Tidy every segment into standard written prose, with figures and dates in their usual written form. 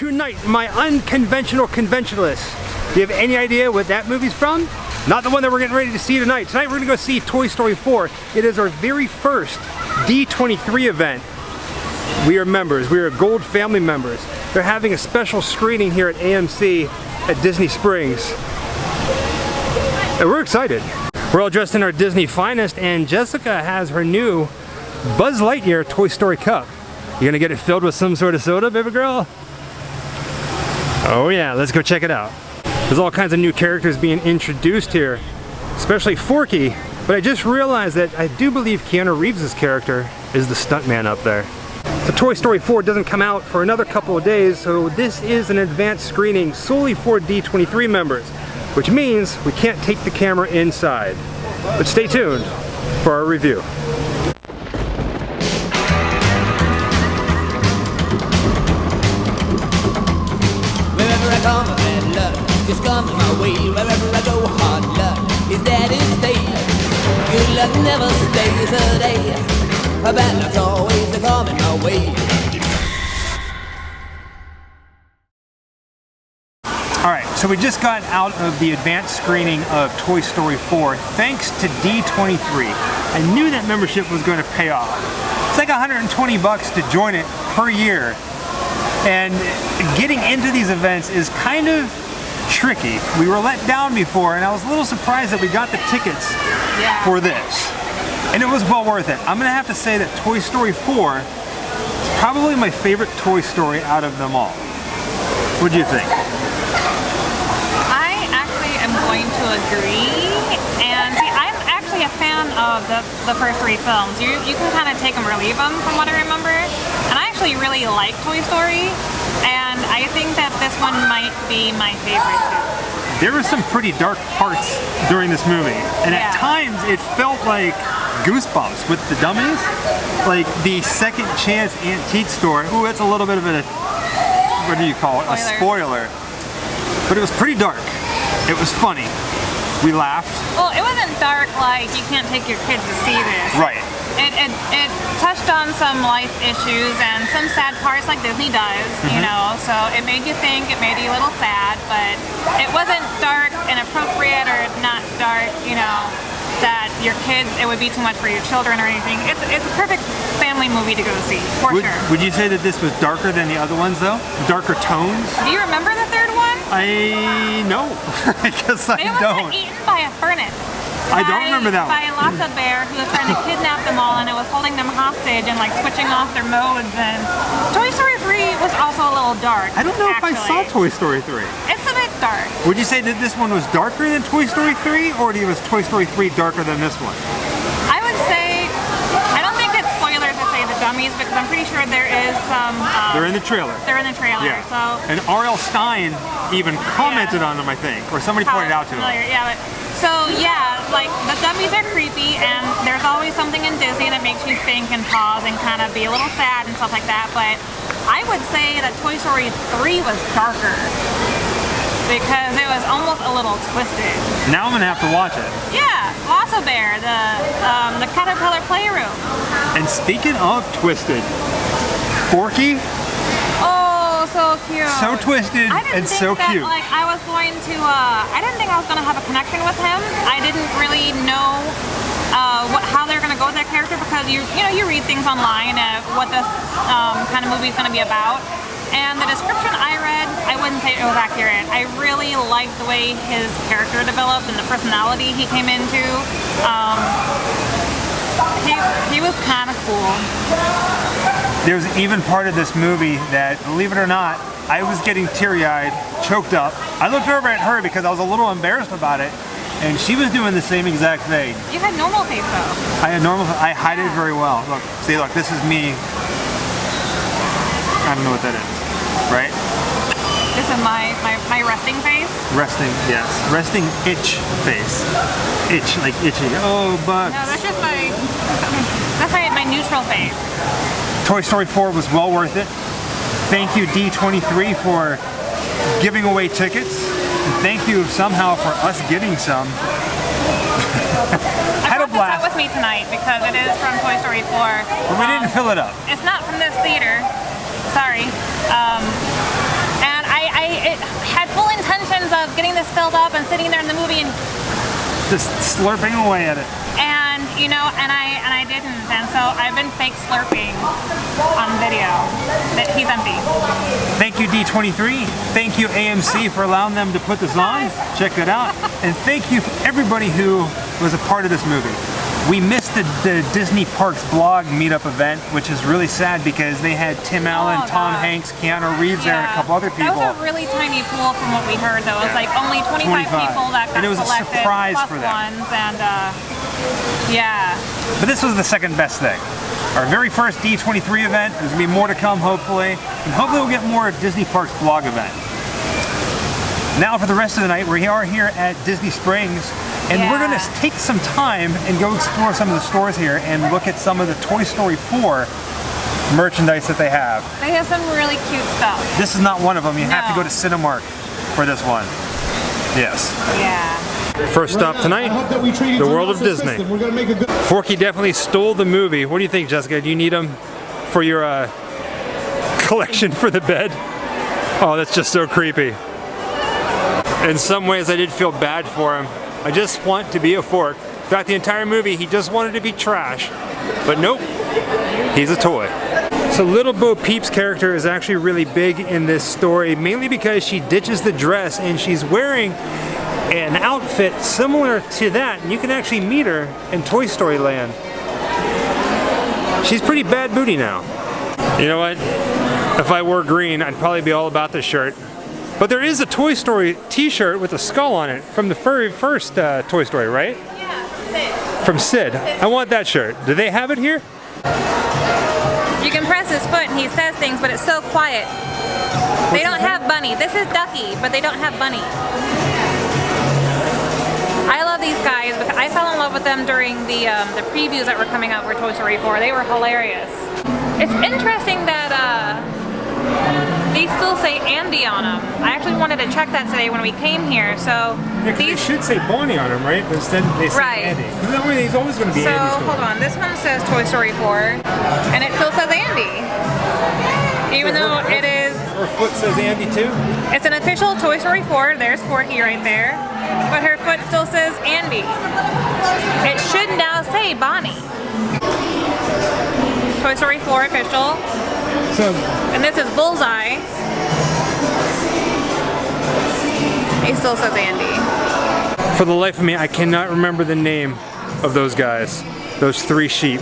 tonight, my unconventional conventionalists. Do you have any idea what that movie's from? Not the one that we're getting ready to see tonight. Tonight we're gonna go see Toy Story 4. It is our very first D23 event. We are members, we are Gold family members. They're having a special screening here at AMC at Disney Springs. And we're excited. We're all dressed in our Disney finest, and Jessica has her new Buzz Lightyear Toy Story cup. You gonna get it filled with some sort of soda, baby girl? Oh yeah, let's go check it out. There's all kinds of new characters being introduced here, especially Forky, but I just realized that I do believe Keanu Reeves' character is the stuntman up there. So Toy Story 4 doesn't come out for another couple of days, so this is an advanced screening solely for D23 members, which means we can't take the camera inside. But stay tuned for our review. Just come my way, wherever I go, hard luck is that it stays. Good luck never stays a day, bad luck's always coming my way. Alright, so we just got out of the advanced screening of Toy Story 4 thanks to D23. I knew that membership was going to pay off. It's like 120 bucks to join it per year. And getting into these events is kind of tricky. We were let down before, and I was a little surprised that we got the tickets for this. And it was well worth it. I'm gonna have to say that Toy Story 4 is probably my favorite Toy Story out of them all. What do you think? I actually am going to agree. And see, I'm actually a fan of the first three films. You can kind of take them or leave them from what I remember. And I actually really like Toy Story. And I think that this one might be my favorite too. There were some pretty dark parts during this movie, and at times it felt like Goosebumps with the dummies. Like the Second Chance Antique Store. Ooh, that's a little bit of a, what do you call it? A spoiler. But it was pretty dark. It was funny. We laughed. Well, it wasn't dark like you can't take your kids to see this. Right. It touched on some life issues and some sad parts like Disney does, you know, so it made you think, it made you a little sad, but it wasn't dark, inappropriate, or not dark, you know, that your kids, it would be too much for your children or anything. It's a perfect family movie to go see, for sure. Would you say that this was darker than the other ones though? Darker tones? Do you remember the third one? No, I guess I don't. It was eaten by a furnace. I don't remember that one. By Lotsa Bear, who was trying to kidnap them all, and it was holding them hostage and like switching off their modes. And Toy Story 3 was also a little dark. I don't know if I saw Toy Story 3. It's a bit dark. Would you say that this one was darker than Toy Story 3, or was Toy Story 3 darker than this one? I would say, I don't think it's spoilers to say the dummies, because I'm pretty sure there is some... they're in the trailer. They're in the trailer, yeah. so... And R.L. Stein even commented on them, I think, or somebody pointed out to him. Yeah, but, so yeah, like the dummies are creepy, and there's always something in Disney that makes you think and pause and kind of be a little sad and stuff like that, but I would say that Toy Story 3 was darker because it was almost a little twisted. Now I'm gonna have to watch it. Yeah, Lotsa Bear, the Caterpillar Playroom. And speaking of twisted, Forky. Oh, so cute. So twisted and so cute. Like I was going to, I didn't think I was gonna have a connection with him. I didn't really know how they're gonna go with that character, because you read things online what this kind of movie is gonna be about. And the description I read, I wouldn't say it was accurate. I really liked the way his character developed and the personality he came into. He was kind of cool. There's even part of this movie that, believe it or not, I was getting teary-eyed, choked up. I looked over at her because I was a little embarrassed about it, and she was doing the same exact thing. You had normal face though. I had normal, I hide it very well. Look, see, look, this is me. I don't know what that is, right? This is my resting face? Resting, yes. Resting itch face. Itch, like itchy. Oh, bugs. No, that's just my neutral face. Toy Story 4 was well worth it. Thank you D23 for giving away tickets. And thank you somehow for us getting some. Had a blast. This out with me tonight because it is from Toy Story 4. But we didn't fill it up. It's not from this theater. Sorry. of getting this filled up and sitting there in the movie and Just slurping away at it. you know, and I didn't, and so I've been fake slurping on video. That he's empty. Thank you D23. Thank you AMC for allowing them to put this on. Check that out. And thank you for everybody who was a part of this movie. We missed the Disney Parks blog meetup event, which is really sad because they had Tim Allen, Tom Hanks, Keanu Reeves there, and a couple other people. That was a really tiny pool from what we heard, though. It was like only 25 people that got and it was selected, a surprise plus for them. ones, and yeah. But this was the second best thing. Our very first D23 event. There's gonna be more to come, hopefully, and hopefully we'll get more Disney Parks blog event. Now for the rest of the night, we are here at Disney Springs. And we're going to take some time and go explore some of the stores here and look at some of the Toy Story 4 merchandise that they have. They have some really cute stuff. This is not one of them. You have to go to Cinemark for this one. Yes. Yeah. First stop tonight, the world of Disney. Forky definitely stole the movie. What do you think, Jessica? Do you need them for your collection for the bed? Oh, that's just so creepy. In some ways, I did feel bad for him. I just want to be a fork. Throughout the entire movie, he just wanted to be trash. But nope, he's a toy. So Little Bo Peep's character is actually really big in this story, mainly because she ditches the dress and she's wearing an outfit similar to that. And you can actually meet her in Toy Story Land. She's pretty bad booty now. You know what? If I wore green, I'd probably be all about this shirt. But there is a Toy Story t-shirt with a skull on it from the very first Toy Story, right? Yeah, Sid. From Sid. I want that shirt. Do they have it here? You can press his foot and he says things, but it's so quiet. They don't have Bunny. This is Ducky, but they don't have Bunny. I love these guys because I fell in love with them during the previews that were coming out for Toy Story 4. They were hilarious. It's interesting that they still say Andy on them. I actually wanted to check that today when we came here. So they should say Bonnie on them, right? But instead they say Andy. He's always going to be Andy. So hold on, this one says Toy Story 4, and it still says Andy, even though it is. Her foot says Andy too. It's an official Toy Story 4. There's Forky right there, but her foot still says Andy. It should now say Bonnie. Toy Story 4 official. So, and this is Bullseye. He still says Andy. For the life of me, I cannot remember the name of those guys. Those 3 sheep.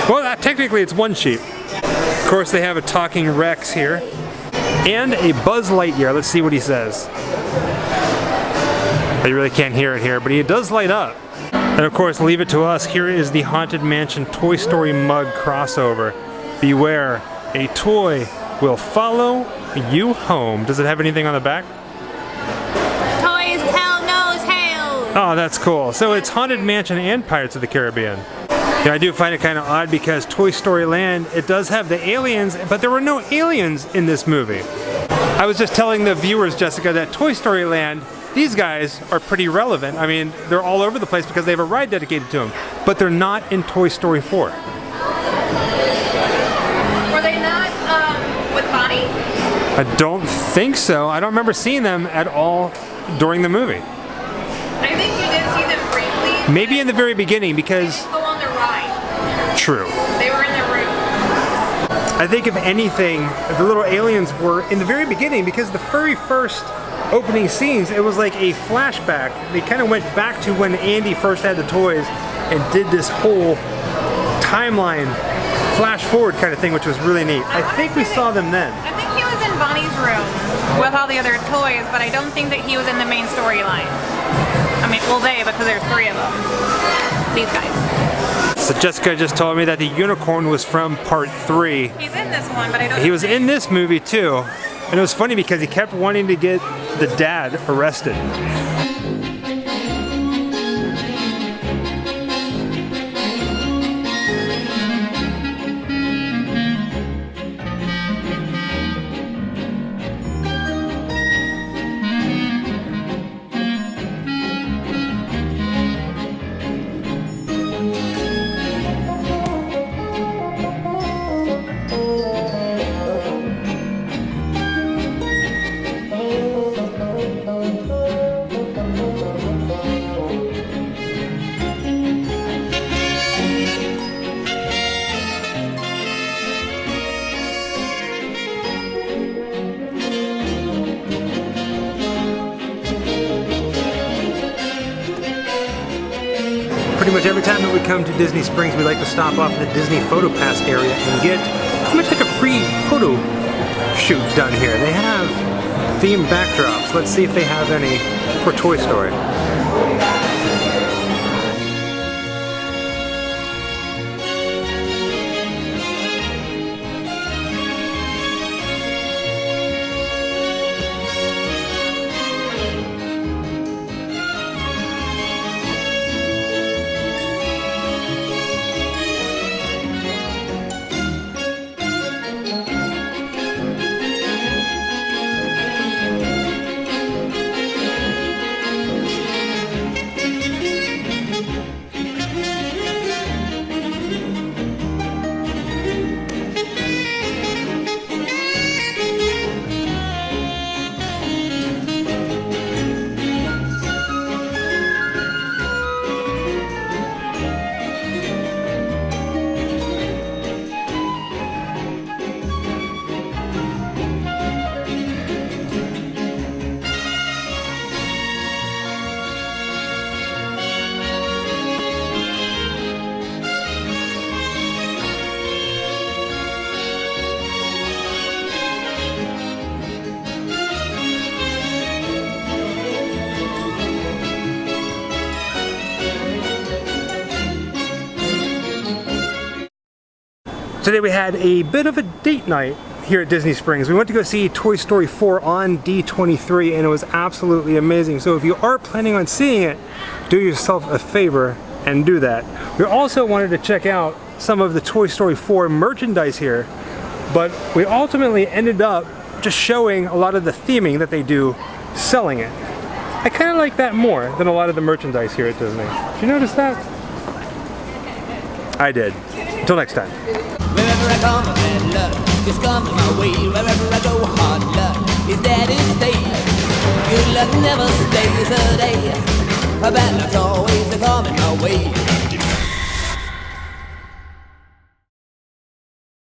Well, technically it's 1 sheep. Of course, they have a talking Rex here. And a Buzz Lightyear. Let's see what he says. You really can't hear it here, but he does light up. And of course, leave it to us. Here is the Haunted Mansion Toy Story mug crossover. Beware. A toy will follow you home. Does it have anything on the back? Toys tell no tales. Oh, that's cool. So it's Haunted Mansion and Pirates of the Caribbean. Yeah, I do find it kind of odd because Toy Story Land, it does have the aliens, but there were no aliens in this movie. I was just telling the viewers, Jessica, that Toy Story Land, these guys are pretty relevant. I mean, they're all over the place because they have a ride dedicated to them, but they're not in Toy Story 4. I don't think so. I don't remember seeing them at all during the movie. I think you did see them briefly. Maybe in the very beginning because... They didn't go on the ride. True. They were in the room. I think if anything, the little aliens were in the very beginning because the very first opening scenes, it was like a flashback. They kind of went back to when Andy first had the toys and did this whole timeline flash forward kind of thing, which was really neat. I think we saw them then. I think he was in Bonnie's room with all the other toys, but I don't think that he was in the main storyline. I mean, well, because there's 3 of them. These guys. So Jessica just told me that the unicorn was from part 3. He's in this one, but I don't. He was in this movie too, and it was funny because he kept wanting to get the dad arrested. Pretty much every time that we come to Disney Springs, we like to stop off at the Disney Photo Pass area and get pretty much like a free photo shoot done here. They have themed backdrops. Let's see if they have any for Toy Story. Today we had a bit of a date night here at Disney Springs. We went to go see Toy Story 4 on D23 and it was absolutely amazing. So if you are planning on seeing it, do yourself a favor and do that. We also wanted to check out some of the Toy Story 4 merchandise here, but we ultimately ended up just showing a lot of the theming that they do selling it. I kind of like that more than a lot of the merchandise here at Disney. Did you notice that? I did. Until next time. Wherever I come, bad luck is coming my way. Wherever I go, hard luck is there to stay. Good luck never stays a day. Bad luck's always coming my way.